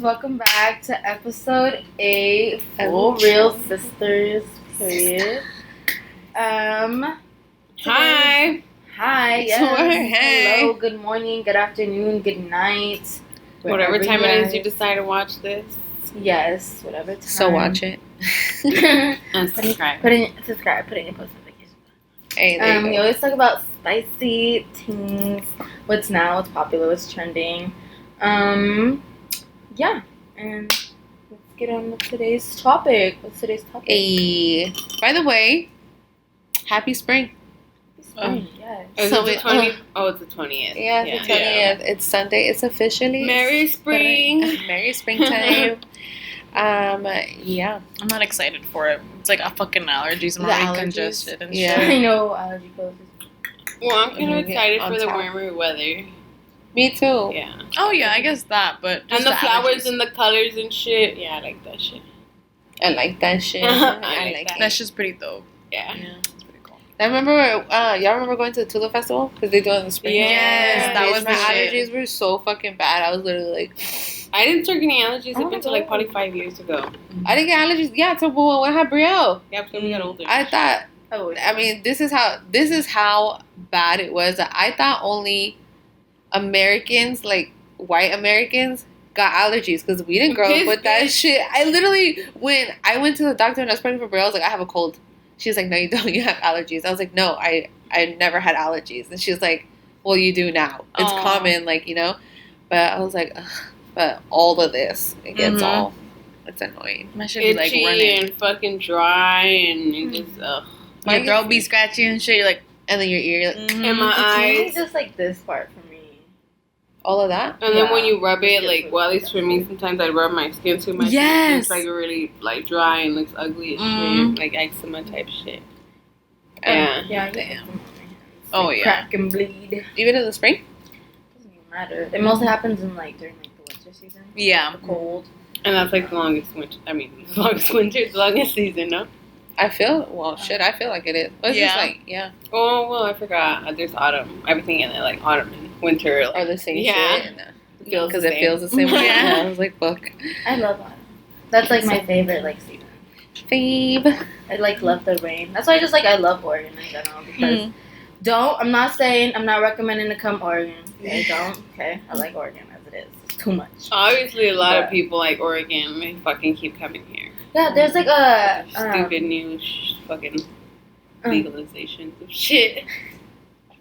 welcome back to episode 8, Full Real Sisters, period. Hi. Yes. Hey. Hello, good morning, good afternoon, good night. Whatever time it is you decide to watch this. Yes, whatever time. So watch it. And subscribe. Put in your post notifications. Hey, there you We go. always talk about spicy things, what's now, what's popular, what's trending. Yeah, and let's get on with today's topic. What's today's topic? Hey. By the way, happy spring. Spring, yes. Is So it the we- 20th? Oh, it's the 20th. Yeah, it's the 20th. It's Sunday. It's officially Merry spring. Merry springtime. Yeah. I'm not excited for it. It's like a fucking allergies. I'm The already allergies? congested and Yeah. shit. I know allergy poses. Well, I'm kind of Yeah, excited on for the top. warmer weather. Me too. Yeah. Oh yeah, I guess that, but And just the flowers allergies. and the colors and shit. Yeah, I like that shit. I like that shit. I I like like That's it. just pretty dope. Yeah. Yeah, it's pretty cool. I remember, y'all remember going to the Tulip Festival? Because they do it in the spring. Yes, that Bitch, was my the shit. allergies were so fucking bad. I was literally like, I didn't start getting allergies Oh up my until like God. probably 5 years ago. I didn't get allergies. Yeah, until when I had Brielle. Yeah, because we got older. I thought, Oh, I mean, this is how bad it was. I thought only Americans, like white Americans, got allergies because we didn't grow up with that shit. I literally, when I went to the doctor and I was pregnant for Brielle, I was like, I have a cold. She was like, no, you don't. You have allergies. I was like, no, I never had allergies. And she was like, well, you do now. It's Aw. common, like, you know. But I was like, ugh. But all of this, it gets Mhm. it's annoying. My shit be like Itchy running. and fucking dry and it just, ugh. My throat be scratchy and shit. You're like, And then your ear, like, mhm. And my it's really eyes. just like this part for me. all of that. And then Yeah. when you rub it, It's like, good well, at for least for me, sometimes I rub my skin too much. Yes. It's like really, like, dry and looks ugly as Mhm. shit. Like eczema type shit. Yeah. Yeah. Yeah, Damn. Oh Oh, yeah. Crack and bleed. Even in the spring. Doesn't even matter. It mostly happens in like during like the winter season. Yeah. The cold. And that's like the longest winter. I mean, the longest winter, the longest season, no? I feel I feel like it is. But it's just Yeah. like, yeah, Oh, well, I forgot. There's autumn. Everything in it, like autumn and winter. are the same Yeah. shit. feels Because the it same. feels the same way. Yeah. Yeah, I was like, fuck. I love autumn. That's like my favorite like season. Babe. I like love the rain. That's why I love Oregon in general because I'm not recommending to come Oregon. Okay, don't. Okay, I like Oregon as it is. It's too much. Obviously, a lot Yeah. of people like Oregon. They fucking keep coming here. Yeah, there's like a Stupid new fucking legalization of shit.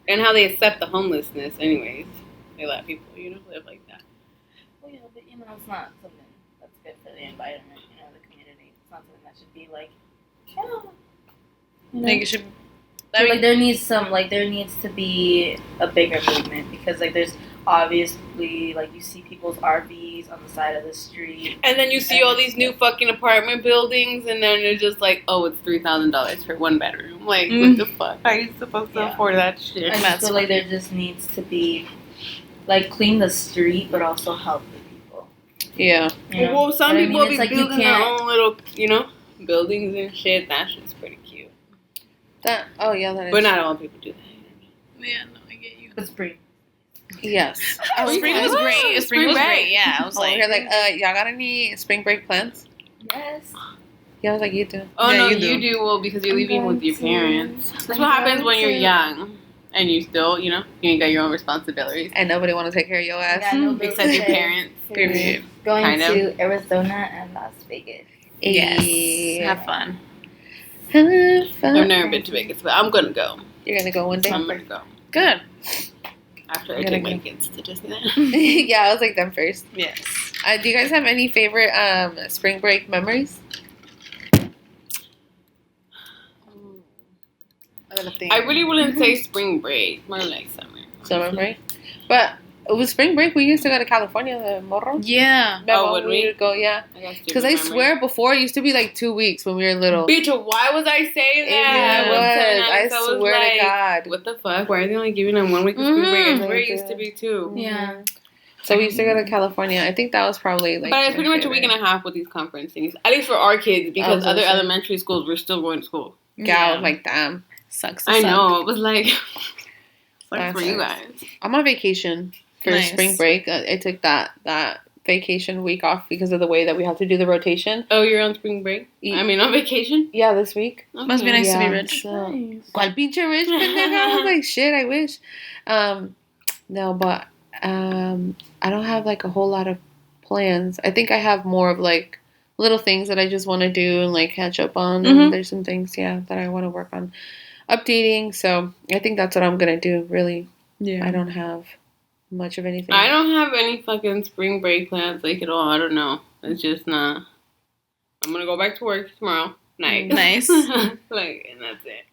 And how they accept the homelessness, anyways. They let people, live like that. Well, yeah, but it's not something that's good for the environment. The community. It's not something that should be like. I think it should. So, like there needs to be a bigger movement because like there's obviously like you see people's RVs on the side of the street. And then you see all these new fucking apartment buildings, and then they're just like, oh, it's $3,000 for one bedroom. Like, what the fuck? How are you supposed to afford that shit? I just feel like there just needs to be like clean the street, but also help the people. Yeah. You know? Well, some But I people mean, be it's like you building their can't- own little, buildings and shit. That shit's pretty cute. That is. But not all people do that. Yeah, no, I get you. But spring. Yes. Spring was great. Spring was great. Yeah, I was Like, like, you're like, y'all got any spring break plans? Yes. Yeah, I was like, you do. Oh, Yeah, no, you you do. do. Well, because you're I'm leaving with going your to- parents. That's I'm what happens when going you're to- young. And you still, you ain't got your own responsibilities. And nobody want to take care of your ass. Yeah, no bills Except to your pay. parents. Period. Going Kind of. to Arizona and Las Vegas. yes, have fun. Have fun. I've never been to Vegas, but I'm gonna go. You're gonna go one day. I'm gonna go. Good. After I I'm take gonna my kids to Disneyland. Yeah, I was like them first. Yes. Do you guys have any favorite spring break memories? I gotta think. I really wouldn't say spring break, more like summer. Summer break, but it was spring break. We used to go to California, the morro. Yeah. Remember would when we? would go? Yeah, I guess because I swear before it used to be like 2 weeks when we were little. Bitch, why was I saying that? It was. I I swear to God. What the fuck? Why are they only giving them 1 week of spring break? I Mhm. swear it used to be 2. Yeah. So we used to go to California. I think that was probably like. But it's pretty much a week and a half with these conference things. At least for our kids, because Oh, other so- elementary schools were still going to school. Yeah, I was like, damn. Sucks. I know. It was like, sucks That for you sucks. guys. I'm on vacation for Nice. spring break. I took that vacation week off because of the way that we have to do the rotation. Oh, you're on spring break? I mean, on vacation? Yeah, this week. Okay. Must be nice to be rich. So, Nice. ¿Cuál pinche rich? Pendeja? I was like, shit, I wish. No, but I don't have like a whole lot of plans. I think I have more of like little things that I just want to do and like catch up on. Mm-hmm. And there's some things, that I want to work on updating. So I think that's what I'm gonna do. Really, I don't have much of anything. I don't have any fucking spring break plans like at all. I don't know. It's just not. I'm gonna go back to work tomorrow night. Nice. Like, and that's it.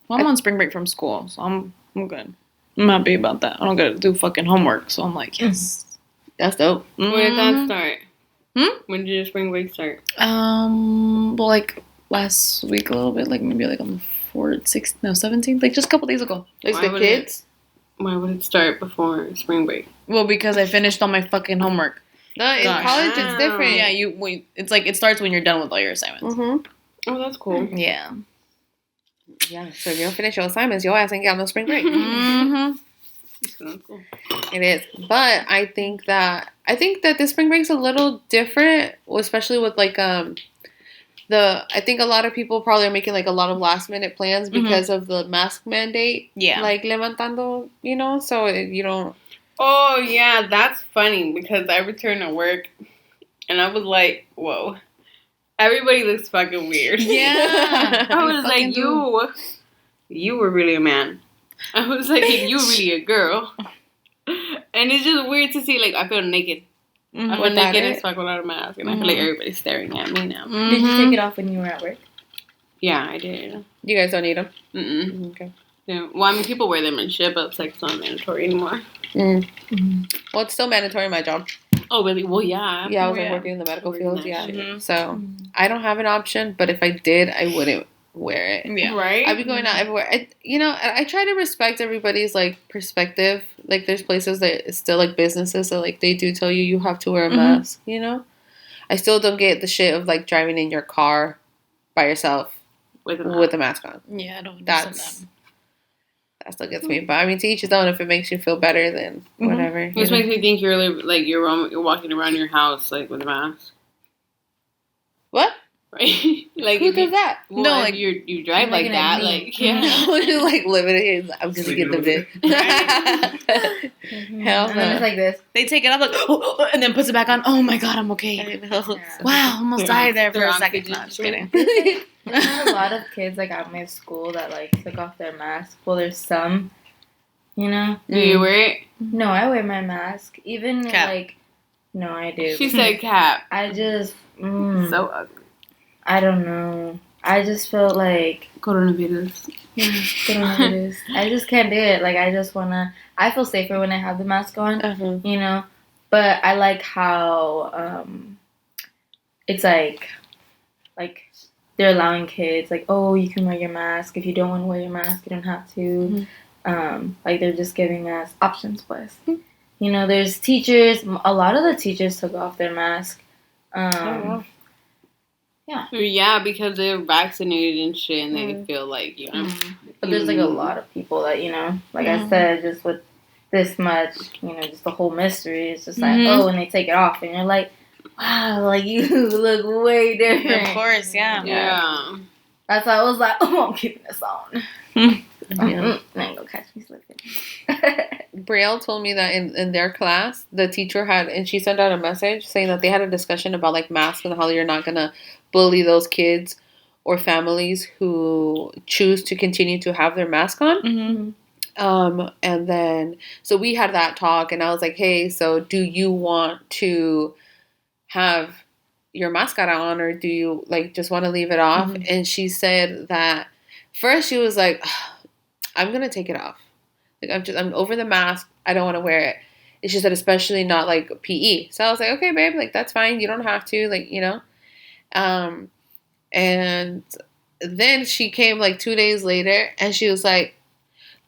Well, I'm on spring break from school, so I'm good. I'm happy about that. I don't gotta do fucking homework, so I'm like, yes. That's dope. When did that start? Hmm? When did your spring break start? Well, like last week a little bit, like maybe like on the 17th, like just a couple days ago. It's Why the would kids. Why would it start before spring break? Well, because I finished all my fucking homework. No, in Gosh. college it's different. Yeah, it's like it starts when you're done with all your assignments. Mm-hmm. Oh, that's cool. Yeah. Yeah. So if you don't finish your assignments, your ass ain't got no spring break. Mm-hmm. That's cool. It is, but I think that this spring break's a little different, especially with like I think a lot of people probably are making like a lot of last minute plans because of the mask mandate. Yeah. Like levantando, so you don't. Oh yeah, that's funny because I returned to work and I was like, whoa, everybody looks fucking weird. Yeah. I was like, you were really a man. I was like, you were really a girl. And it's just weird to see, like, I feel naked. I feel naked as fuck without a mask. And I feel like everybody's staring at me now. Did you take it off when you were at work? Yeah, I did. You guys don't need them. Mm-mm. Okay. Yeah. Well, I mean, people wear them and shit, but it's like it's not mandatory anymore. Well, it's still mandatory in my job. Oh, really? Well, yeah. Yeah, I was like working in the medical field. Yeah. shit. So I don't have an option, but if I did, I wouldn't wear it. Yeah. Right? I'd be going out everywhere. I try to respect everybody's like perspective. Like there's places that it's still like businesses that like they do tell you have to wear a mask. I still don't get the shit of like driving in your car by yourself with a mask on. Yeah, I don't That still gets me. But I mean, to each his own. If it makes you feel better, then whatever. It just makes me think you're walking around your house like with a mask. What? Right? Like Who does that? Well, No, like like- you drive like Making it that, neat. like yeah. Just like living it. I'm gonna get them there. Hell And then no. it's like this. They take it off like, and then puts it back on. Oh my god, I'm okay. I know. Yeah. Wow, almost died there for They're a second. No, oxygen. I'm just kidding. There's not a lot of kids like at my school that like took off their mask. Well, there's some, Do you wear it? No, I wear my mask. Even Cap. like, no, I do. She said cap. I just, So ugly. I don't know. I just feel like, Coronavirus. coronavirus. I just can't do it. Like, I feel safer when I have the mask on, But I like how it's like they're allowing kids, like, oh, you can wear your mask. If you don't want to wear your mask, you don't have to. Like, they're just giving us options, plus. There's teachers. A lot of the teachers took off their mask. Yeah, because they're vaccinated and shit, and they feel like But there's like a lot of people that like I said, just with this much, just the whole mystery. It's just like, oh, and they take it off, and you're like, wow, like you look way different. Of course, yeah. Yeah. That's why I was like, oh, I'm keeping this on. I ain't gonna catch me slipping. Brielle told me that in their class, the teacher and she sent out a message saying that they had a discussion about like masks and how you're not gonna bully those kids or families who choose to continue to have their mask on. And then, so we had that talk and I was like, hey, so do you want to have your mascara on or do you like just want to leave it off? And she said that first she was like, I'm going to take it off. Like I'm over the mask. I don't want to wear it. And she said, especially not like PE. So I was like, okay, babe, like that's fine. You don't have to, like, and then she came like 2 days later and she was like,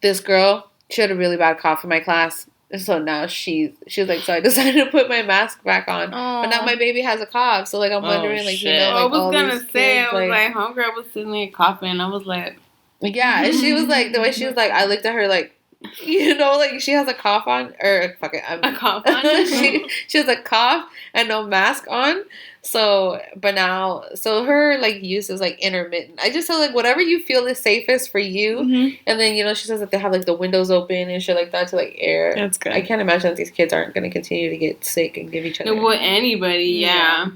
this girl, she had a really bad cough in my class. And so now she was like, so I decided to put my mask back on. But now my baby has a cough. So like, I'm wondering, like, shit. like, I was all gonna these say, kids, I was like, homegirl was sitting there coughing. I was like, yeah. And she was like, the way she was like, I looked at her like, You know, like she has a cough on, or fuck it, a cough on. she has a cough and no mask on. So, but now, so her like use is like intermittent. I just feel like whatever you feel is safest for you. Mm-hmm. And then, you know, she says that they have like the windows open and shit like that to like air. That's good. I can't imagine that these kids aren't going to continue to get sick and give each other. Well, anybody, yeah.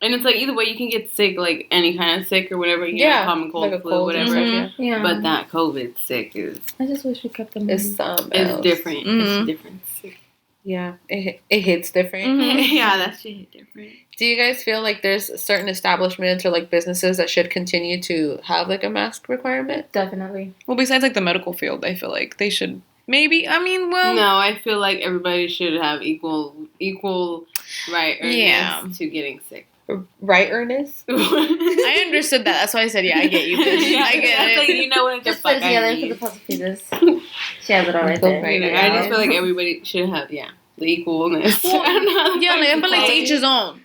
And it's like either way, you can get sick, like any kind of sick or whatever. You get a common cold, like flu, whatever. Mm-hmm. Yeah. But that COVID sick is. I just wish we kept them. It's something else. It's different. Mm-hmm. It's different sick. Yeah, it hits different. Mm-hmm. Yeah, that shit hit different. Do you guys feel like there's certain establishments or like businesses that should continue to have like a mask requirement? Definitely. Well, besides like the medical field, I feel like they should. Maybe. I mean, well. No, I feel like everybody should have equal right to getting sick. Right, Ernest? I understood that. That's why I said, yeah, I get you, bitch. Yeah, I get it. Like, you know what? Just put it together for the puzzle pieces. She has it all right there. I just feel like everybody should have, the equalness. Well, yeah, like, I feel like to each his own.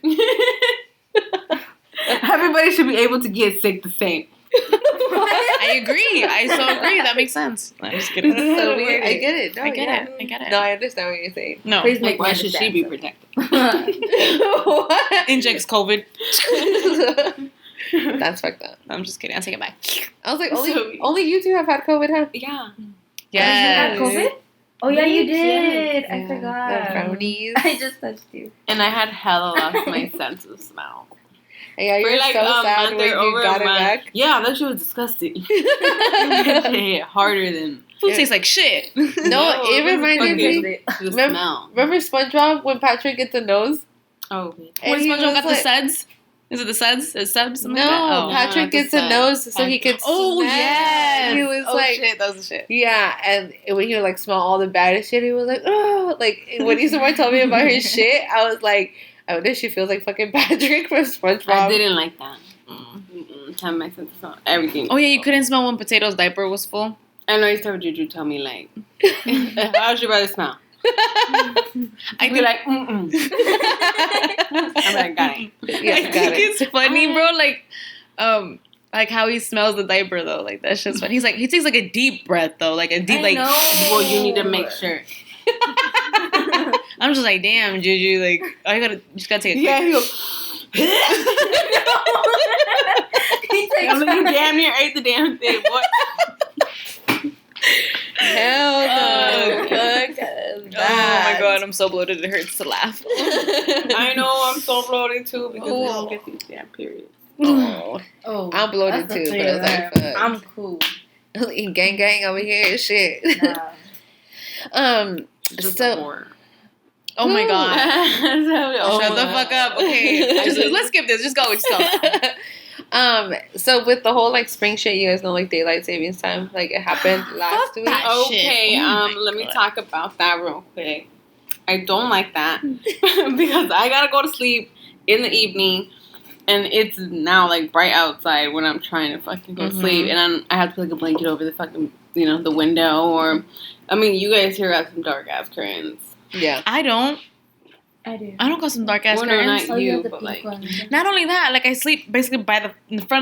Everybody should be able to get sick the same. I agree. I so agree. That makes sense. I'm just kidding. So weird. I get it. No, I get it. No, I understand what you're saying. No. Please like, why should she be protected? What? Injects COVID. That's fucked up. I'm just kidding. I'll take it back. I was like, only you two have had COVID, huh? Yeah. Yeah. You had COVID? Oh, yeah, you did. Yeah. I forgot. The brownies. I just touched you. And I had hella lost my sense of smell. Yeah, you were like so sad when you got it back. Yeah, that shit was disgusting. It hit harder than... Food tastes like shit. No, it reminded me... The smell. Remember SpongeBob when Patrick gets a nose? Oh. When SpongeBob got the suds? Is it the suds? Is subs? No, Patrick gets a nose so he could smell. Oh, yes. He was like... shit, that was the shit. Yeah, and when he would like smell all the bad shit, he was like, oh. Like, when Isomar told me about his shit, I was like... I wonder if she feels like fucking Patrick from SpongeBob. I didn't like that. Time my sense of smell. Everything. Oh, yeah, you couldn't smell when Potato's diaper was full? I know you used to have Juju tell me, like, how's your brother smell? I'd be like, I'm like, got it. Yeah, I think it's funny, bro. Like how he smells the diaper, though. Like, that shit's funny. He takes, like, a deep breath, though. Like, a deep, like... Well, you need to make sure. I'm just like, damn, Juju, like, you just gotta take a quick... Yeah, he goes... You damn near ate the damn thing, boy. Hell no. Fuck that. Oh my god, I'm so bloated it hurts to laugh. I know, I'm so bloated too because we don't get these damn periods. Oh, I'm bloated too, but I was like, fuck. I'm cool. Gang over here and shit. Nah. Oh my god. Shut the fuck up. Okay. Let's skip this. Just go with stuff. So with the whole like spring shit, you guys know like daylight savings time, like it happened last week. Okay, let me talk about that real quick. I don't like that because I gotta go to sleep in the evening, and it's now like bright outside when I'm trying to fucking go to sleep, and I have to put like a blanket over the fucking the window, or I mean you guys here got some dark ass curtains. Yeah, I don't. I do. I don't got some dark ass curtains. Not you, but like not only that, like I sleep basically in front of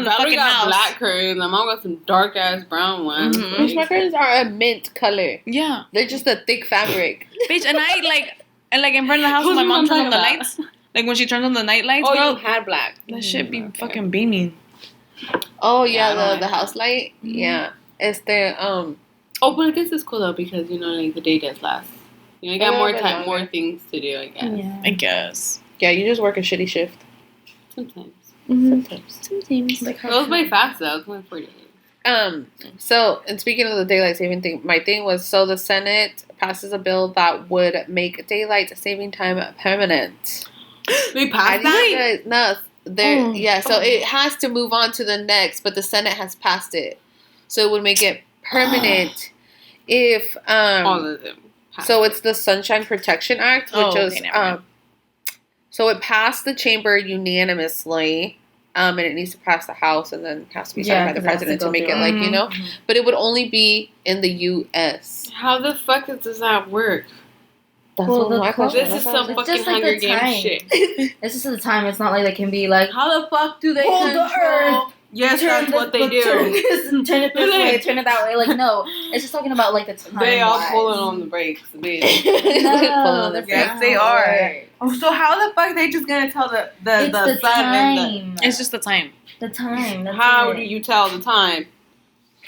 the fucking got house. Black curtains. My mom got some dark ass brown ones. My curtains are a mint color. Yeah, they're just a thick fabric. Bitch, and I in front of the house when my mom turns on the lights. Like when she turns on the night lights, bro. You had black. That shit be fucking beaming. Oh yeah, the house light. Yeah, it's the Oh, but I guess it's cool though because like the day does last. You got more time, more things to do, I guess. Yeah. I guess. Yeah, you just work a shitty shift. Sometimes. Sometimes. Like, it goes by fast though. It's only 4 days. So, and speaking of the daylight saving thing, my thing was, so the Senate passes a bill that would make daylight saving time permanent. They passed that? No, so it has to move on to the next, but the Senate has passed it. So it would make it permanent if, all of them. So it's the Sunshine Protection Act, which so it passed the chamber unanimously, and it needs to pass the House, and then has to be signed by the president to make it but it would only be in the U.S. How the fuck does that work? That's my question. This is some fucking Hunger Games shit. It's just the time. It's not like they can be like, how the fuck do they hold the earth Yes, that's what they do. Turn it this way, turn it that way. Like, no. It's just talking about, like, the time. They all pulling on the brakes. No, yes, they are. Oh, so how the fuck they just gonna tell the sun time. It's just the time. The time. How do you tell the time?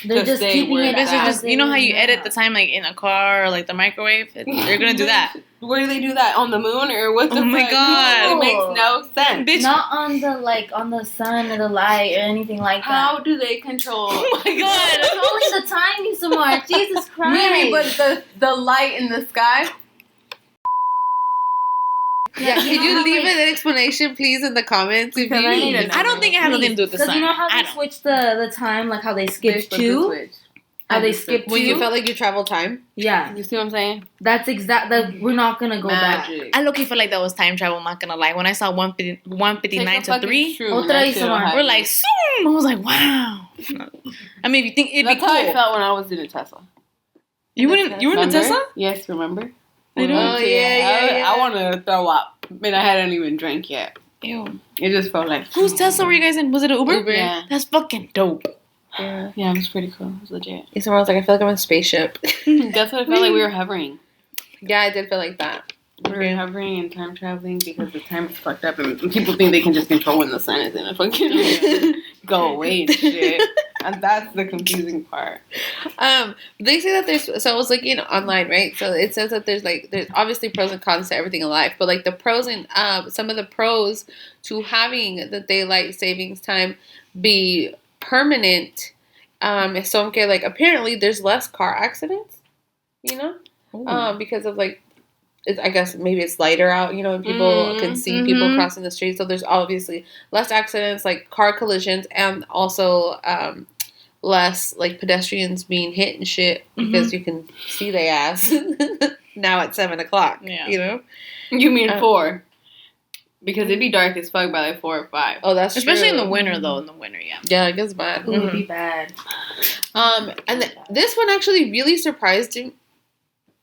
They're just keeping it just, you know how you edit the time, like, in a car or, like, the microwave? They're gonna do that. Where do they do that? On the moon or what the fuck? Oh my god. It makes no sense. Bitch. Not on the, like, on the sun or the light or anything like that. How do they control? Oh my god. It's only the timing some more. Jesus Christ. Maybe, but the light in the sky. Yeah, can you leave an explanation, please, in the comments? If you I don't think it has nothing to do with the sun. Because you know how they switch the time, like how they skip two? How they skip two? When you felt like you traveled time? Yeah. You see what I'm saying? That's that we're not going to go back. I low-key feel like that was time travel, I'm not gonna lie. When I saw 159 to 3, we're like, Zoom! I was like, wow. I mean, if you think it'd be cool. That's how I felt when I was in a Tesla. You were in a Tesla? Yes, remember? Oh, yeah. I wanted to throw up. I mean, I hadn't even drank yet. Ew. It just felt like... Whose Tesla were you guys in? Was it an Uber? Yeah. That's fucking dope. Yeah, it was pretty cool. It was legit. Someone was like, I feel like I'm in a spaceship. That's what I felt like. We were hovering. Yeah, I did feel like that. We were hovering and time traveling because the time is fucked up and people think they can just control when the sun is in a fucking go away and shit. And that's the confusing part. They say that there's, so I was looking online, right? So it says that there's obviously pros and cons to everything in life, but like the pros and some of the pros to having the daylight savings time be permanent. So okay, like apparently there's less car accidents, you know, because of like, I guess maybe it's lighter out, you know, and people can see people crossing the street. So there's obviously less accidents, like car collisions, and also less like pedestrians being hit and shit because you can see their ass now at 7:00. Yeah. You know. You mean 4? Because it'd be dark as fuck by like 4 or 5. Oh, that's especially true. in the winter though. In the winter, yeah. Yeah, it gets bad. It would be bad. And this one actually really surprised me.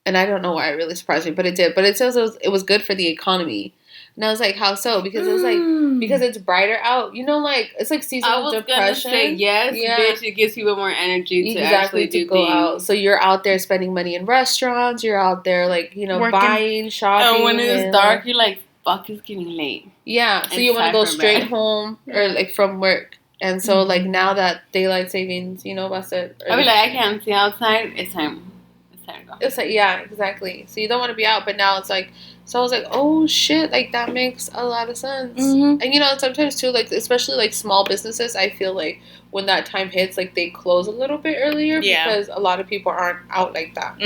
And I don't know why it really surprised me, but it did. But it says it was good for the economy. And I was like, how so? Because it was like, because it's brighter out. You know, like, it's like seasonal depression. I was going to say, yes, bitch, it gives people more energy to actually do go things. out. So you're out there spending money in restaurants. You're out there, like, you know, buying, shopping. And when it's dark, you're like, fuck, it's getting late. Yeah, so you want to go straight home or, like, from work. And so, like, now that daylight savings, you know, that's it. I be like, I can't see outside. It's time. It's like, yeah, exactly. So you don't want to be out, but now it's like, so I was like, oh shit, like that makes a lot of sense. And you know, sometimes too, like especially like small businesses, I feel like when that time hits, like they close a little bit earlier because a lot of people aren't out like that.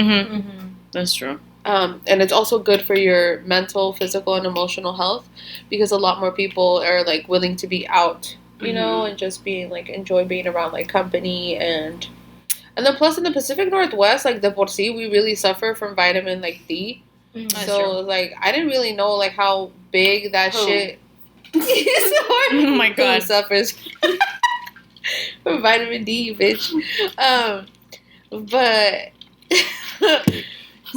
That's true. And it's also good for your mental, physical, and emotional health because a lot more people are like willing to be out, you know, and just being like enjoy being around like company and then plus in the Pacific Northwest, like the por si, we really suffer from vitamin like D. So like I didn't really know like how big that shit is. Oh my god, who suffers from vitamin D, bitch. But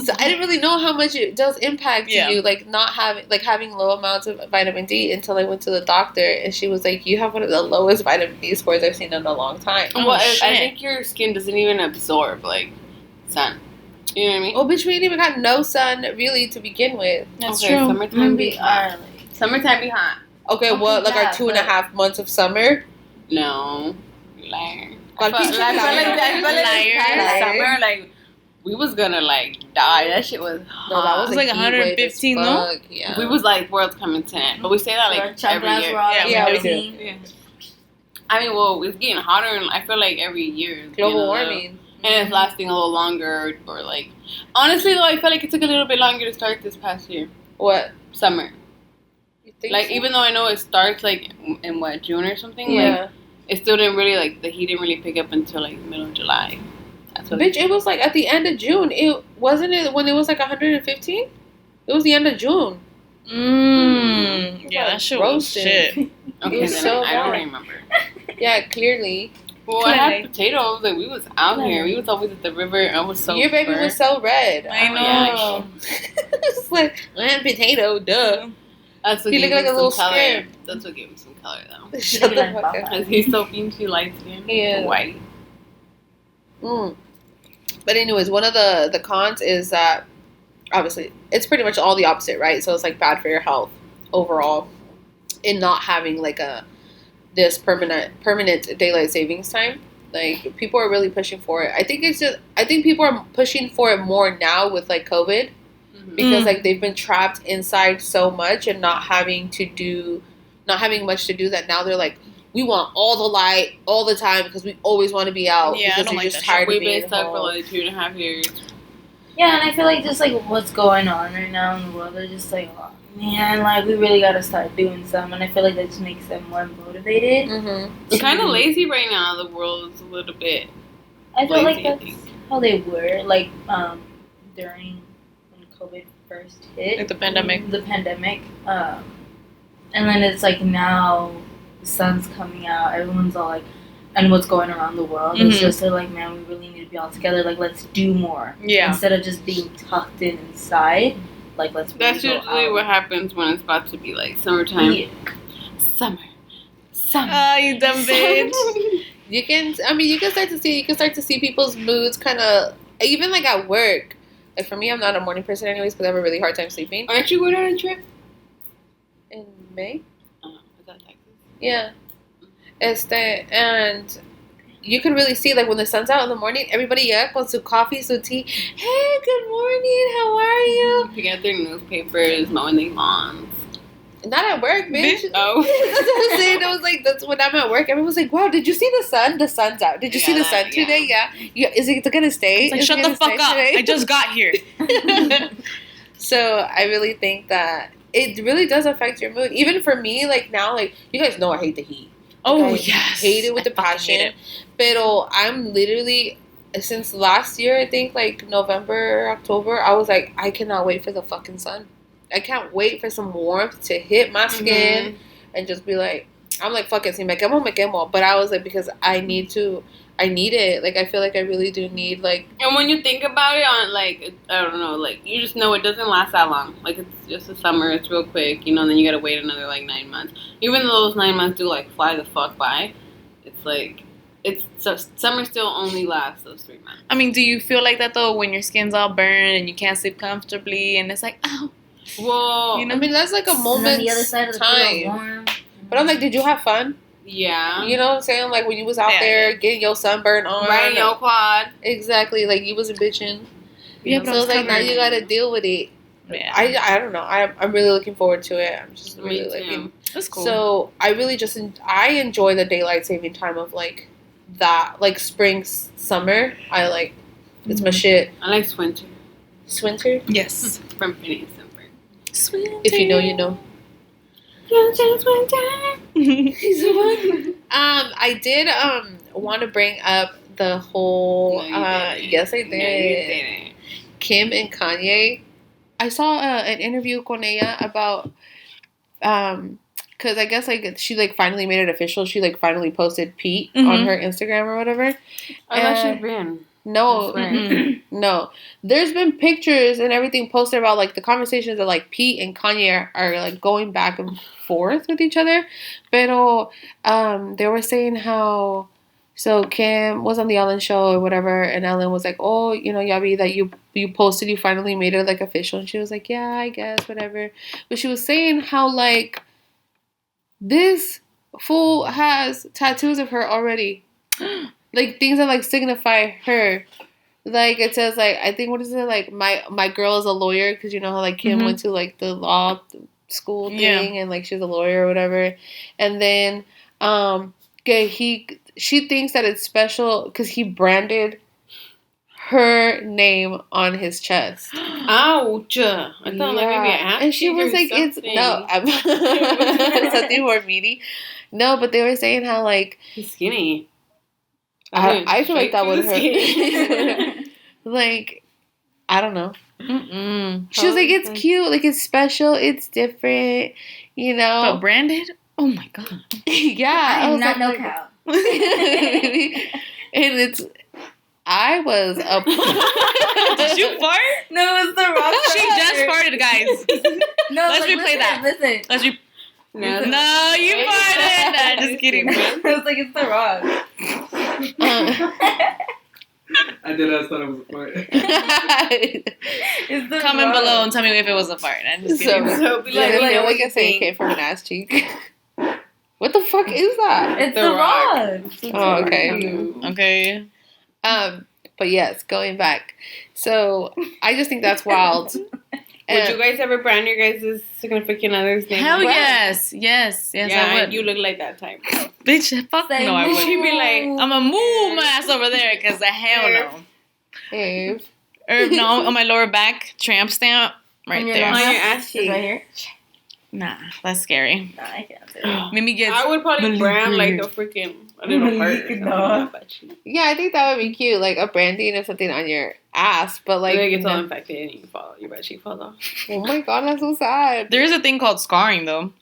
so I didn't really know how much it does impact you, like not having low amounts of vitamin D until I went to the doctor and she was like, "You have one of the lowest vitamin D scores I've seen in a long time." Well, I think your skin doesn't even absorb like sun. You know what I mean? Oh, bitch, we ain't even got no sun really to begin with. That's true. Summertime be hot. Summertime be hot. Okay, what? Like our 2.5 months of summer? No, liar. I feel like summer, like. We was gonna like die. That shit was hot. No, that was like 115, no? Yeah. We was like world's coming to an end. But we say that like every year. Yeah, we do. Yeah. I mean, well, it's getting hotter and I feel like every year. Global warming. And it's lasting a little longer or like... Honestly though, I felt like it took a little bit longer to start this past year. What? Summer. You think like, so? even though I know it starts like in what, June or something? Yeah. Like, it still didn't really like, the heat didn't really pick up until like middle of July. Bitch, it was like at the end of June. It wasn't it when it was like 115? It was the end of June. Yeah, that shit was shit. Okay, was then so I don't bad. remember. Yeah, clearly. Well, I had potatoes. Like we was out here. We was always at the river. And I was so. Your baby was so red. I know. Yeah. It's like potato, duh. That's what he looked like a little square. That's what gave him some color, though. Shut the fuck up. Because he's so beachy light skin. Yeah. White. But anyways, one of the cons is that obviously it's pretty much all the opposite, right? So it's like bad for your health overall in not having like this permanent daylight savings time. Like people are really pushing for it. I think people are pushing for it more now with like COVID because like they've been trapped inside so much and not having much to do that now they're like, we want all the light all the time because we always want to be out. Yeah, because I don't we're like just that tired of We've being been stuck home. for like 2.5 years. Yeah, and I feel like just like what's going on right now in the world, they're just like, oh, man, like we really gotta start doing something. And I feel like that just makes them more motivated. I'm kind of lazy right now. The world is a little bit. I feel lazy, like that's how they were, like during when COVID first hit, Like the pandemic. And then it's like now the sun's coming out, everyone's all like, and what's going around the world. It's just like, man, we really need to be all together. Like, let's do more. Yeah. Instead of just being tucked in inside. Like, let's. Really That's usually what happens when it's about to be like summertime. Yeah. Summer. Oh, you dumb bitch. You can start to see people's moods kind of, even like at work. Like for me, I'm not a morning person anyways because I have a really hard time sleeping. Aren't you going on a trip? In May? Is that Texas? Yeah. And you can really see, like, when the sun's out in the morning, everybody con su coffee, su tea. Hey, good morning, how are you? Picking up their newspapers, mowing their lawns. Not at work, bitch. Oh. That's what I'm saying. I was like, that's when I'm at work. Everyone's like, wow, did you see the sun? The sun's out. Did you see the sun today? Yeah. Is it going to stay? It's like, shut the fuck up. I just got here. So I really think that it really does affect your mood. Even for me, like now, like, you guys know I hate the heat. Oh, like, yes. I hate it with a passion. But I'm literally, since last year, I think, like, November, October, I was like, I cannot wait for the fucking sun. I can't wait for some warmth to hit my skin and just be like, I'm like, fuck it, si me quemo. But I was like, because I need it. Like, I feel like I really do need, like... And when you think about it on, like, I don't know, like, you just know it doesn't last that long. Like, it's just the summer, it's real quick, you know, and then you gotta wait another, like, 9 months. Even though those 9 months do, like, fly the fuck by, it's like, summer still only lasts those 3 months. I mean, do you feel like that, though, when your skin's all burned and you can't sleep comfortably and it's like, ow? Well, you know, I mean, that's like a moment the other side of the time. warm. But I'm like, did you have fun? Yeah. You know what I'm saying? Like, when you was out there getting your sunburn on. Riding your quad. Exactly. Like, you wasn't bitching. Yeah, but so, like, now you gotta deal with it. Yeah. I don't know. I'm really looking forward to it. I'm just really looking. That's cool. So, I really just... I enjoy the daylight saving time of, like, that. Like, spring, summer. I like... It's my shit. I like Swinter. Swinter? Yes. From Phineas and Ferb. If you know, you know. I did want to bring up the whole yes I did. No, you didn't. Kim and Kanye. I saw an interview con ella about because I guess like she like finally made it official. She like finally posted Pete on her Instagram or whatever. I thought she'd been. No, no. There's been pictures and everything posted about like the conversations that like Pete and Kanye are like going back and forth with each other. Pero they were saying how so Kim was on the Ellen show or whatever, and Ellen was like, "Oh, you know, Yabi, that you posted, you finally made it like official." And she was like, "Yeah, I guess whatever." But she was saying how like this fool has tattoos of her already. Like, things that, like, signify her. Like, it says, like, I think, what is it? Like, my girl is a lawyer. Because, you know how, like, Kim went to, like, the law school thing. And, like, she's a lawyer or whatever. And then, she thinks that it's special because he branded her name on his chest. Ouch. I thought, like, maybe an and she was like, something. it's something more meaty. No, but they were saying how, like... He's skinny. I feel like that would hurt. Like, I don't know. She was like, it's cute, like it's special, it's different, you know. But branded? Oh my god. Yeah, I am not no cow. And it's I was a... Did you fart? No, it's the Rock. She just farted, guys. No, let's replay that. Listen. No, you farted. Nah, just kidding. I was like, it's the Rock. I did. I thought it was a fart. It's the Comment Rock. below and tell me if it was a fart. I'm just kidding. So be like I say, it came from an ass cheek. What the fuck is that? It's the Rock. Oh, okay. Okay. But yes, going back. So I just think that's wild. Would you guys ever brand your guys' significant other's name? Hell yes. Yes, yeah, I would. You look like that type. Bitch, fuck no, I wouldn't. She'd be like, I'm gonna move my ass over there because hell no. Herb, no, on my lower back, tramp stamp, right there. On your ass cheek. Right here? Nah, that's scary. Nah, I can't do it. Maybe get. I would probably brand like the freaking a little heart. Yeah, I think that would be cute, like a branding of something on your ass, but like it gets all infected and your butt cheek falls off. Oh my god, that's so sad. There is a thing called scarring though.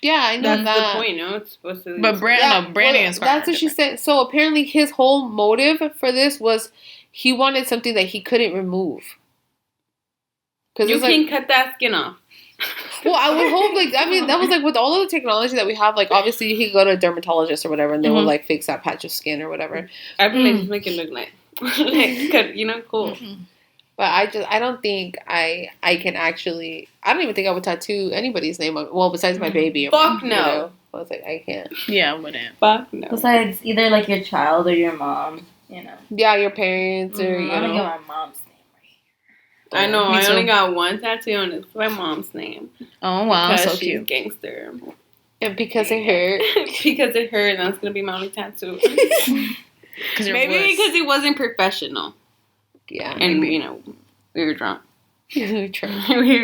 Yeah, I know that's the point, no? It's supposed to. But branding and scarring. That's what she said. So apparently, his whole motive for this was he wanted something that he couldn't remove. Because you can cut that skin off. Well, I would hope, like, I mean, that was, like, with all of the technology that we have, like, obviously, you can go to a dermatologist or whatever, and they will, like, fix that patch of skin or whatever. I feel like just make it look like, cool. Mm-hmm. But I don't think I can actually, I don't even think I would tattoo anybody's name on, well, besides my baby. Fuck no. I was like, I can't. Yeah, I wouldn't. Fuck no. Besides either, like, your child or your mom, Yeah, your parents or, I don't get my mom's name. I know. I only got one tattoo, and it's my mom's name. Oh wow, because so she's cute. Gangster. And because it hurt. Because it hurt, that's gonna be my only tattoo. Maybe because it wasn't professional. Yeah, and we were drunk. We were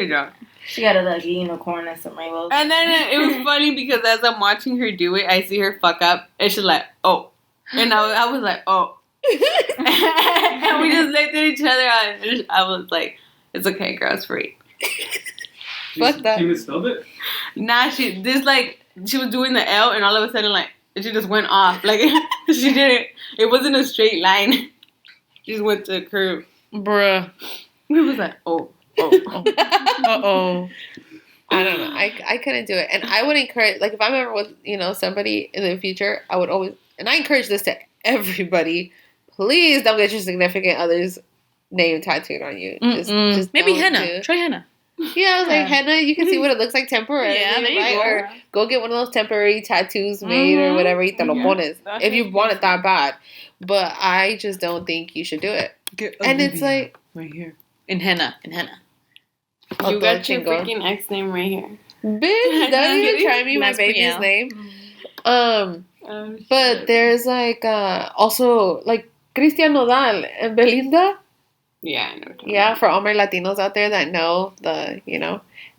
drunk. She got a unicorn and some rainbows. And then it was funny because as I'm watching her do it, I see her fuck up, and she's like, "Oh," and I was like, "Oh." And we just looked at each other and I was like, it's okay, girl, it's free. Fuck that. She misspelled it? Nah, she was doing the L and all of a sudden she just went off. Like she didn't, it wasn't a straight line. She just went to a curve. Bruh. We was like, oh. Uh-oh. I don't know. I couldn't do it. And I would encourage, like if I'm ever with, somebody in the future, I would always, and I encourage this to everybody, please don't get your significant other's name tattooed on you. Just maybe henna. Try henna. Yeah, I was like, henna, you can see what it looks like temporarily. Yeah, there you right? go. Or go get one of those temporary tattoos made or whatever, y te lo pones. If you want it that bad. But I just don't think you should do it. And it's like... Right here. In henna. You got your freaking ex name right here. Bitch, don't even try me my baby's name. But there's like also like Cristian Nodal and Belinda. Yeah, I know. Yeah, for all my Latinos out there that know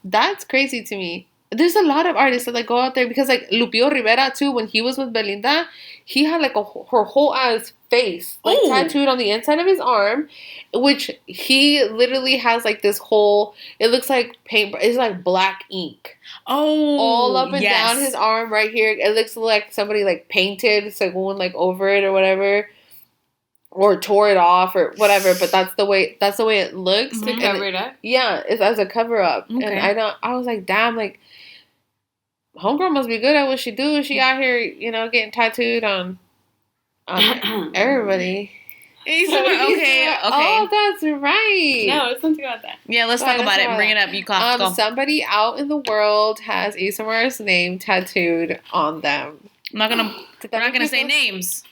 that's crazy to me. There's a lot of artists that like go out there because like Lupillo Rivera too, when he was with Belinda, he had like her whole ass face like tattooed on the inside of his arm, which he literally has like this whole, it looks like paint, it's like black ink. Oh, all up and down his arm right here. It looks like somebody like painted going like over it or whatever, or tore it off or whatever. But that's the way it looks to cover it up. Yeah, it's as a cover up. Okay. And I was like, damn, like homegirl must be good at what she do. She out here, getting tattooed on everybody. Okay. Oh, that's right. No, let's not talk about that. Yeah, let's talk about it. Bring it up. You go. Somebody out in the world has ASMR's name tattooed on them. We're not gonna say names.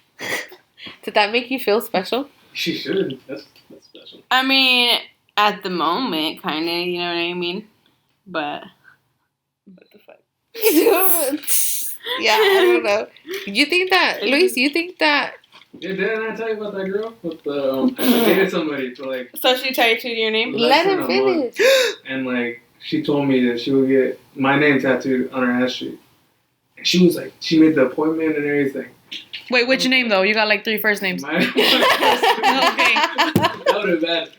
Did that make you feel special? She should. That's special. I mean, at the moment, kind of. You know what I mean? But what the fuck? Yeah, I don't know. You think that, Luis? You think that? Yeah, didn't I tell you about that girl? With the I dated somebody for like. So she tattooed your name? Let him finish. And like, she told me that she would get my name tattooed on her ass cheek. And she was like, she made the appointment and everything. Wait, what's your name though? You got like 3 first names. Okay. That would have been bad.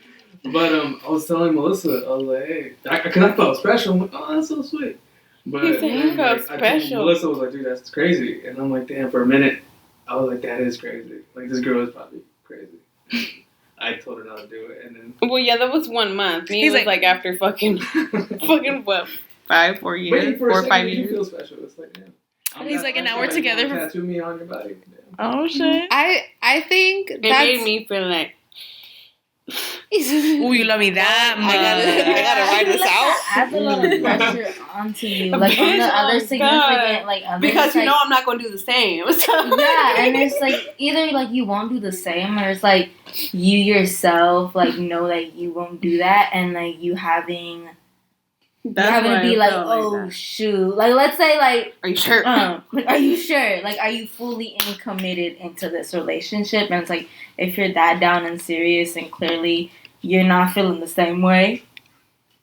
But I was telling Melissa, I was like, hey, because I felt special. I'm like, oh, that's so sweet. But you said you felt special. Melissa was like, dude, that's crazy. And I'm like, damn, for a minute, I was like, that is crazy. Like, this girl is probably crazy. I told her not to do it, and then. Well, yeah, that was 1 month. Me, was like after fucking what, 4 years, 4 or 5 years. You feel special. It's like, yeah. And he's like, and now we're together. Tattoo me on your body. Oh shit! I think it made me feel like. Ooh, you love me that much. I gotta write this out. Adds a lot of pressure onto you, like on the other significant, like others, because like, I'm not gonna do the same. So. Yeah, and it's like either like you won't do the same, or it's like you yourself like know that you won't do that, and like you having. You're having to be like, oh shoot, like let's say like, are you sure? Like, are you sure? Like, are you fully committed into this relationship? And it's like, if you're that down and serious, and clearly you're not feeling the same way,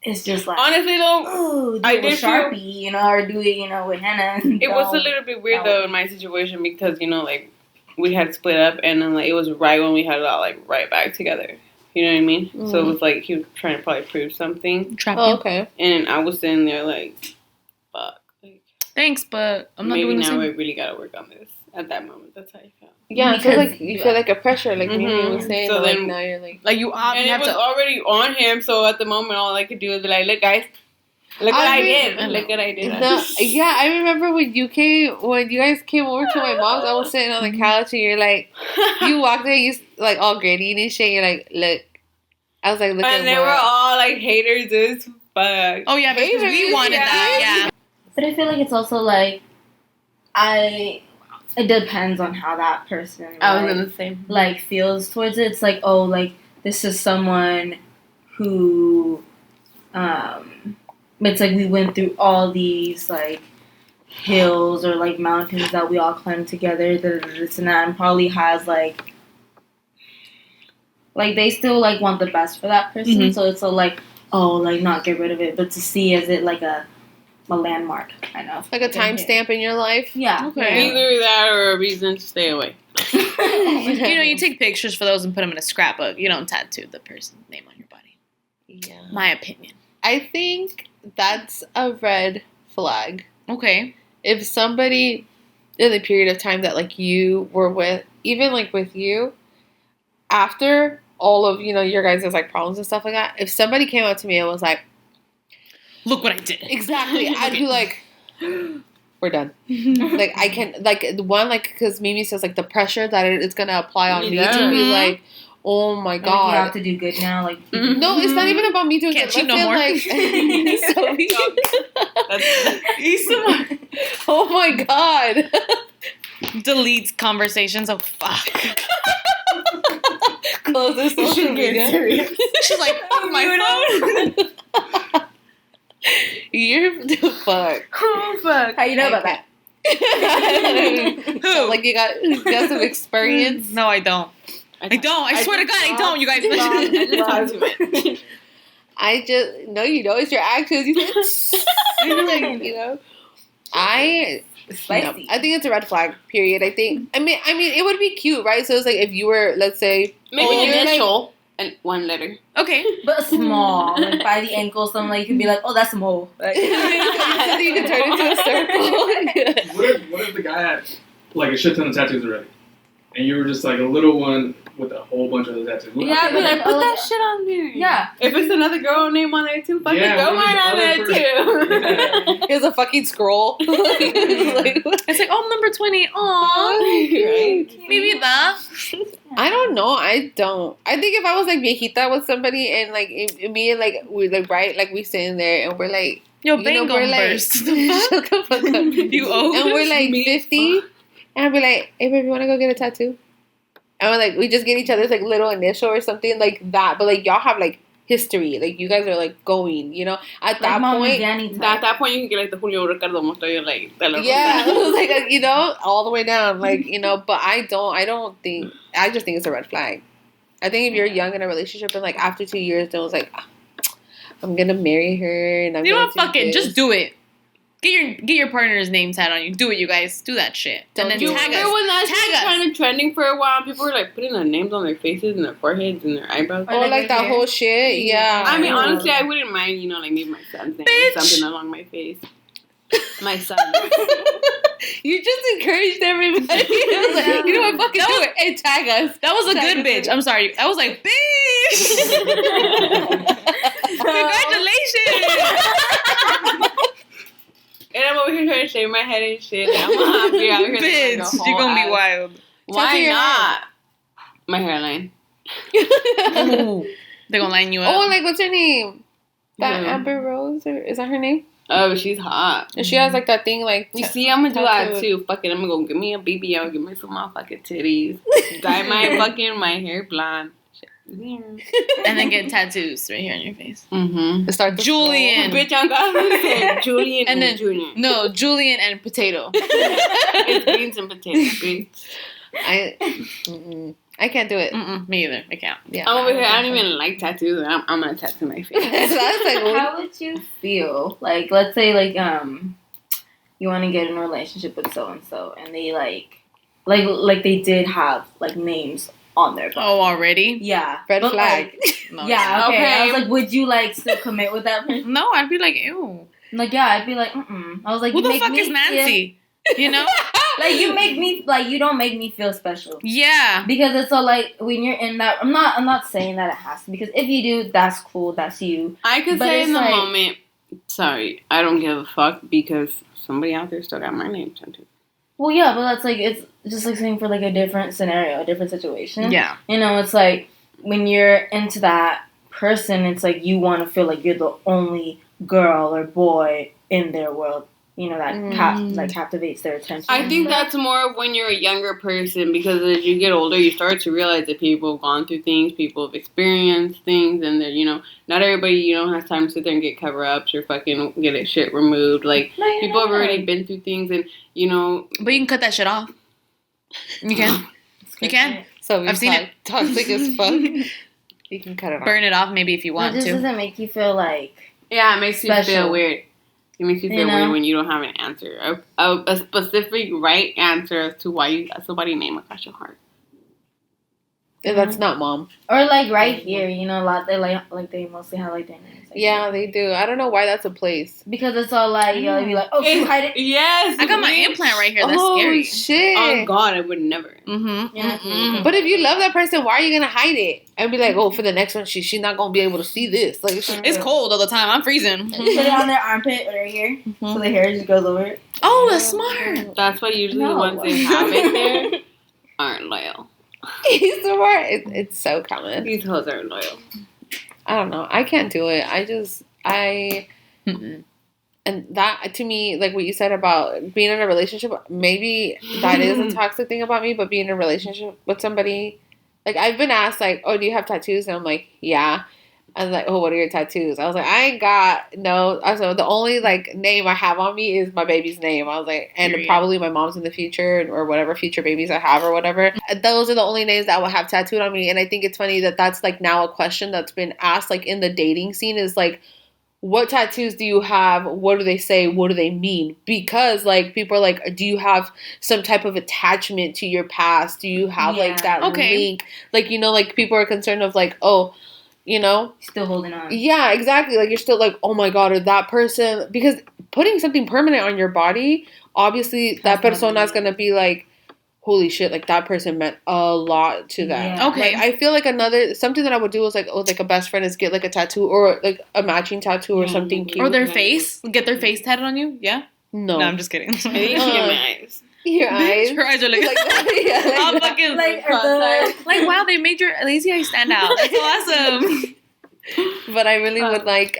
it's just like, honestly though, oh, I did Sharpie, or do it, with henna. It was a little bit weird though in my situation because like we had split up, and then like it was right when we had it all like right back together. You know what I mean? Mm. So it was like he was trying to probably prove something. Okay. And I was sitting there like, fuck. Like, thanks, but I'm not doing the same. Maybe now we really gotta work on this. At that moment, that's how you felt. Yeah, because like you feel like a pressure, like Mimi was saying. So then, now you're like you have to already on him. So at the moment, all I could do is be like, look, guys. Look what I did. Look what I did. Yeah, I remember when you guys came over to my mom's, I was sitting on the couch and you're like, you walked in, you like all gritty and shit. You're like, look. I was like, look. And they were all like haters as fuck. Oh yeah, because we wanted that. Yeah. But I feel like it's also like, it depends on how that person. I was in the same. Like feels towards it. It's like, oh, like this is someone who, it's like we went through all these like hills or like mountains that we all climbed together, this and that, and probably has like they still like want the best for that person. Mm-hmm. So it's so like, oh, like not get rid of it, but to see as it like a landmark kind of, like a timestamp in your life. Yeah. Okay. Either that or a reason to stay away. You take pictures for those and put them in a scrapbook. You don't tattoo the person's name on your body. Yeah. My opinion. I think that's a red flag. Okay. If somebody in the period of time that like you were with, even like with you, after all of your guys' like problems and stuff like that, if somebody came up to me and was like, look what I did. Exactly. I'd be like, we're done. Like I can because Mimi says like the pressure that it's gonna apply on me to be like, oh my god, like, you have to do good now. Like no, it's not even about me doing good. Can't you no more? Like, oh my god. Deletes conversations. Oh fuck. Close this social media. She's like, fuck my phone. You're the fuck. Oh fuck. How you know about that? So, like you got some experience? No, I don't. I swear to God, I don't. You guys. I just no, it's your actions. You're like, spicy. I think it's a red flag. Period. I mean, it would be cute, right? So it's like if you were, let's say, maybe an initial and one letter. Okay, but small, like by the ankle. Something like you can be like, oh, that's a mole. Like, you can turn into a circle. What if the guy had like a shit ton of tattoos already, and you were just like a little one with a whole bunch of the tattoos? Yeah, I'd be like, put that shit on there. Yeah. If it's another girl name on there too, fucking girl mine on there too. Yeah. Here's a fucking scroll. It's like, oh, number 20. Aww. Right. Maybe that. I don't know. I don't. I think if I was like viejita with somebody and like me and like we like right like we sitting there and we're like, yo, bang we're like, burst. Shut the fuck up. You owe and we're like 50 and I'd be like, hey baby, you wanna go get a tattoo? And we're like, we just get each other's like little initial or something like that. But like y'all have like history. Like you guys are like going, At that point, at that point you can get like the Julio Ricardo Montoya like yeah, like all the way down, like But I just think it's a red flag. I think if you're young in a relationship and like after 2 years, then it was like, I'm gonna marry her and I'm fuck it, just do it. Get your partner's name tatted on you. Do it, you guys. Do that shit. And then tag us. Remember when that shit was kind of trending for a while? People were like putting their names on their faces and their foreheads and their eyebrows. Oh, like that whole shit? Yeah. I mean, honestly, I wouldn't mind, like maybe my son's name or something along my face. My son. You just encouraged everybody. It was like, You know what? Fucking do it and tag us. That was a good bitch. I'm sorry. I was like, bitch. Congratulations. And I'm over here trying to shave my head and shit. I'm happy out here. Bitch, you're gonna be wild. Why not? My hairline. They're gonna line you up. Oh, like what's her name? That Amber Rose, or is that her name? Oh, she's hot. And she has like that thing, like you see, I'm gonna do that too. Fucking, I'm gonna go get me a BBL, get me some motherfucking titties, dye my hair blonde, and then get tattoos right here on your face. Mm-hmm. Start Julian, bitch, I'm gonna say Julian and then Junior. No, Julian and potato. It's beans and potatoes, bitch. I can't do it. Me either. I can't. Yeah, I'm over here. I don't even like tattoos. I'm gonna tattoo my face. How would you feel? Like, let's say, like, you want to get in a relationship with so and so, and they like they did have like names on their body. Oh, already? Yeah. Red flag. Like, no, yeah. Okay. I was like, would you like still commit with that person? No, I'd be like, ew. Like, yeah, I'd be like, I was like, who the fuck is Nancy? You know? Like, you make me, like, you don't make me feel special. Yeah. Because it's so, like, when you're in that, I'm not saying that it has to, because if you do, that's cool, that's you. I could say in the moment, sorry, I don't give a fuck, because somebody out there still got my name tattooed. Well, yeah, but that's, like, it's just, like, saying for, like, a different scenario, a different situation. Yeah. You know, it's, like, when you're into that person, it's, like, you want to feel like you're the only girl or boy in their world. You know, that captivates their attention. I think that's more when you're a younger person, because as you get older, you start to realize that people have gone through things, people have experienced things, and that, you know, not everybody, you know, has time to sit there and get cover-ups or fucking get it shit removed. Like, people have already been through things, and, you know... But you can cut that shit off. You can. You can. So I've seen it. Toxic as fuck. You can cut it off. Burn it off maybe if you want to. It just doesn't make you feel like... Yeah, it makes you feel weird. It makes you feel weird when you don't have an answer. A specific right answer as to why you got somebody's name across your heart. And that's not mom. Or like right here, you know, a lot they like they mostly have like their names. Like yeah, they do. I don't know why that's a place. Because it's all like you'll be like, oh, you hide it. Yes, I got my implant right here. That's scary. Shit. Oh God, I would never. But if you love that person, why are you gonna hide it? And be like, oh, for the next one, she's not gonna be able to see this. Like it's cold all the time. I'm freezing. Put it on their armpit or right here, so the hair just goes over it. Oh, that's smart. That's why usually the ones they have it there aren't loyal. He's smart. It's so common. These hoes are loyal. I don't know. I can't do it. And that, to me, like what you said about being in a relationship, maybe that is a toxic thing about me, but being in a relationship with somebody, like I've been asked, like, oh, do you have tattoos? And I'm like, yeah. I was like, oh, what are your tattoos? I was like, I ain't got no. So the only like name I have on me is my baby's name. I was like, and probably my mom's in the future or whatever future babies I have or whatever. Those are the only names that I will have tattooed on me. And I think it's funny that that's like now a question that's been asked like in the dating scene is like, what tattoos do you have? What do they say? What do they mean? Because like people are like, do you have some type of attachment to your past? Do you have like that link? Like, you know, like people are concerned of like, oh, you know, still holding on. Yeah, exactly. Like you're still like, oh my God, or that person, because putting something permanent on your body, obviously that persona is gonna be like, holy shit, like that person meant a lot to them. Yeah. Okay. Like, I feel like something that I would do is like, oh, like a best friend is get like a tattoo or like a matching tattoo or something cute. Or their face. Get their face tatted on you. Yeah. No, I'm just kidding. I need to get my eyes. Your eyes. Her eyes are like, I'm fucking like wow, they made your lazy eye stand out. That's awesome. But I really would like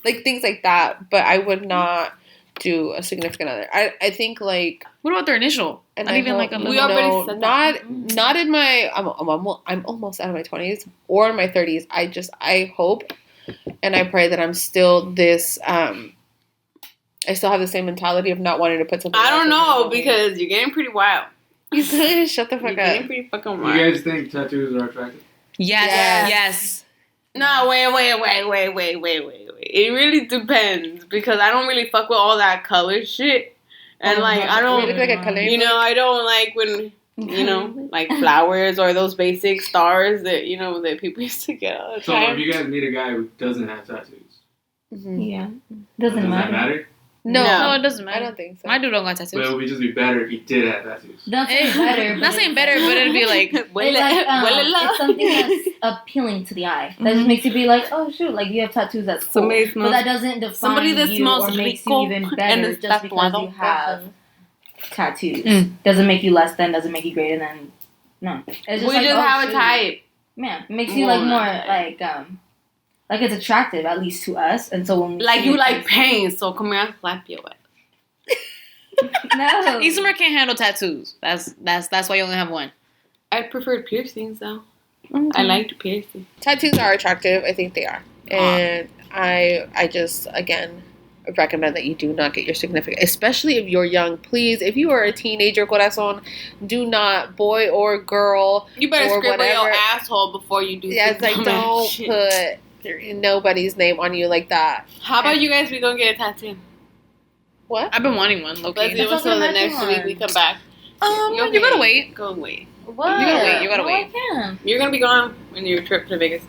things like that. But I would not do a significant other. I think like. What about their initial? And not even like a we already said that. Not in my. I'm almost out of my 20s or in my 30s. I hope and I pray that I'm still this. I still have the same mentality of not wanting to put something. I don't know because you're getting pretty wild. You shut the fuck up. You're getting pretty fucking wild. You guys think tattoos are attractive? Yes. No, wait. It really depends because I don't really fuck with all that color shit. And like I don't, look like a color. You know, I don't like when you know like flowers or those basic stars that you know that people used to get all the time. So if you guys meet a guy who doesn't have tattoos, Yeah, does that matter? No, it doesn't matter. I don't think so. My dude don't got tattoos. But it would just be better if he did have tattoos. Not saying better. Not saying better, but it'd be like... it's something that's appealing to the eye. That just makes you be like, oh, shoot, like, you have tattoos, that's cool. But that doesn't define you or makes you even better just because you have tattoos. Doesn't make you less than, doesn't make you greater than. No. It's just have a type. Yeah, it makes you like more like it's attractive, at least to us. And so when we like you like pain, so come here, I'll slap your ass. No. Ismael can't handle tattoos. That's why you only have one. I prefer piercings though. Okay. I like the piercing. Tattoos are attractive. I think they are. And I just, again, recommend that you do not get your significant, especially if you're young. Please, if you are a teenager, corazon, do not, boy or girl, you better scribble your asshole before you do. Yeah, it's like don't put nobody's name on you like that. How about you guys? We gonna get a tattoo. What? I've been wanting one. Let's do it so the next week we come back. You gotta wait. Go wait. What? You gotta wait. I can. You're gonna be gone when your trip to Vegas.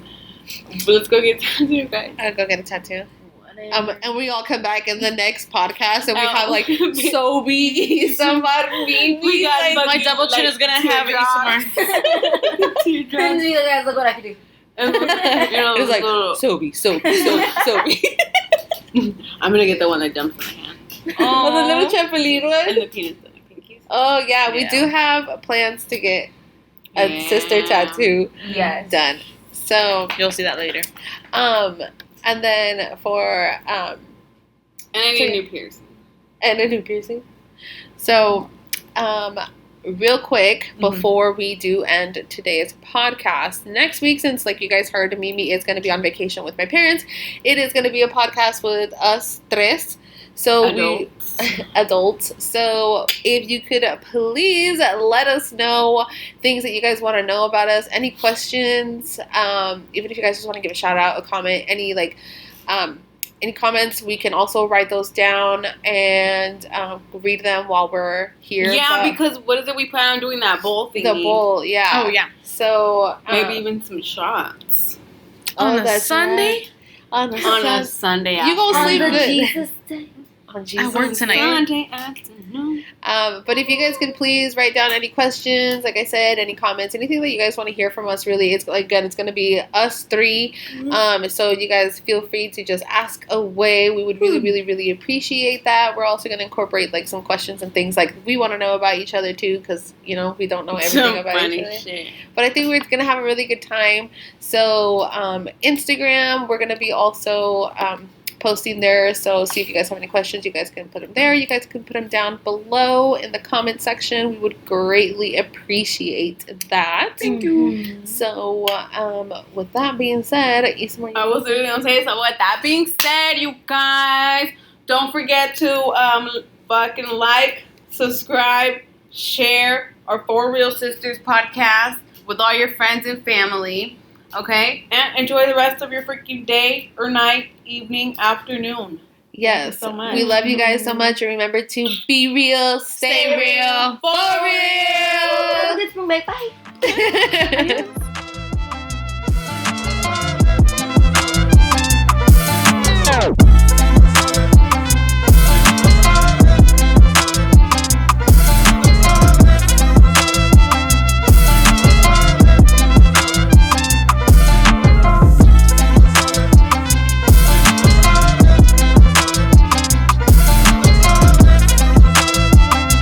But let's go get a tattoo, guys. I'll go get a tattoo. And we all come back in the next podcast and we have like Sobe, somebody. We got like, my double chin is gonna have Cringy, guys, look what I can do. It was like Sobe. I'm gonna get the one that jumps in my hand. Oh, the little trampoline one? And the penis and the pinkies. Oh, yeah. We do have plans to get a sister tattoo done. So you'll see that later. And then for and I need a new piercing. And a new piercing. So real quick before we do end today's podcast, next week, since like you guys heard, Mimi is going to be on vacation with my parents, it is going to be a podcast with us tres. So adults. So if you could please let us know things that you guys want to know about us, any questions, even if you guys just want to give a shout out, a comment, any comments, we can also write those down and read them while we're here. Yeah, because what is it we plan on doing, that bowl thingy? The bowl, yeah. Oh, yeah. So maybe even some shots. On a Sunday? Right. On a Sunday You go sleep good. Jesus Day. On Jesus I work tonight. Sunday afternoon. But if you guys could please write down any questions, like I said, any comments, anything that you guys want to hear from us, really, it's like, again, it's going to be us three. So you guys feel free to just ask away. We would really, really, really appreciate that. We're also going to incorporate like some questions and things like we want to know about each other too, because we don't know everything about each other. Shit. But I think we're going to have a really good time. So Instagram, we're going to be also posting there, so see if you guys have any questions. You guys can put them there. You guys can put them down below in the comment section. We would greatly appreciate that. Thank you. So with that being said, Ismael, I was literally gonna say, so with that being said, you guys, don't forget to fucking like, subscribe, share our For Real Sisters podcast with all your friends and family. Okay? And enjoy the rest of your freaking day or night, evening, afternoon. Yes. So much. We love you guys so much. And remember to be real, stay real, for real. Bye.